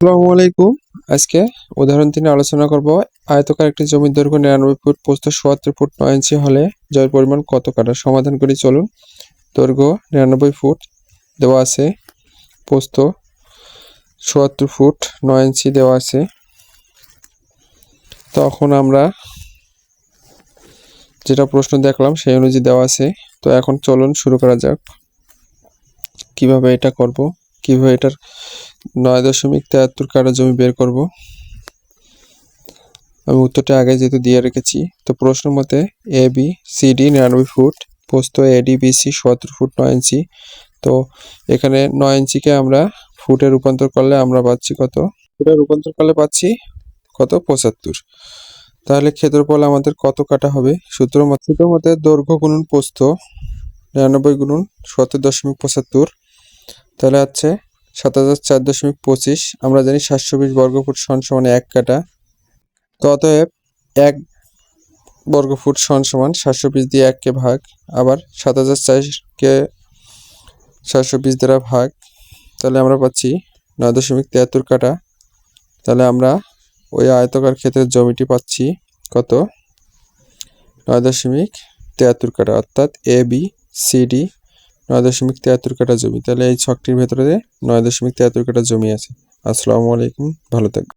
আসসালামু আলাইকুম। আজকে উদাহরণ 3 আলোচনা করব। আয়তকার একটি জমির দৈর্ঘ্য 99 ফুট, প্রস্থ ৭৪ ফুট ৯ ইঞ্চি হলে জমির পরিমাণ কত কাঠা? সমাধান করি চলুন। দৈর্ঘ্য 99 ফুট দেওয়া আছে, প্রস্থ ৭৪ ফুট ৯ ইঞ্চি দেওয়া আছে। তখন আমরা যেটা প্রশ্ন দেখলাম সেই অনুযায়ী দেওয়া আছে। তো এখন চলুন শুরু করা যাক। কিভাবে এটা করব, কিভাবে এটার ৯.৭৩ কাঠা জমি বের করব। আমি উত্তরটা আগে যেহেতু দিয়ে রেখেছি। তো প্রশ্ন মতে A B C D 99 foot, প্রস্থ এডি বিসি ৭৪ ফুট ৯ ইঞ্চি। তো এখানে ৯ ইঞ্চিকে আমরা ফুটে রূপান্তর করলে আমরা পাচ্ছি কত? ফুটে রূপান্তর করলে পাচ্ছি কত? ৭৫। তাহলে ক্ষেত্রফল আমাদের কত কাটা হবে? সূত্র মতে দৈর্ঘ্য গুণন প্রস্থ 99 গুণন ৭০.৭৫, তাহলে হচ্ছে ৭০০৪.২৫। আমরা জানি ৭২০ বর্গফুট সমান ১ কাটা। তো অতএব ১ বর্গফুট সমান ৭২০ দিয়ে ১কে ভাগ, আবার ৭০০৪কে ৭২০ দ্বারা ভাগ, তাহলে আমরা পাচ্ছি ৯.৭৩ কাঠা। তাহলে আমরা ওই আয়তকার ক্ষেত্রের জমিটি পাচ্ছি কত? ৯.৭৩ কাঠা, অর্থাৎ এ বি সি ডি ৯.৭৩ কাঠা জমি। তাহলে এই ছকটির ভেতরে ৯.৭৩ কাঠা জমি আছে। আসসালামু আলাইকুম, ভালো থাকবেন।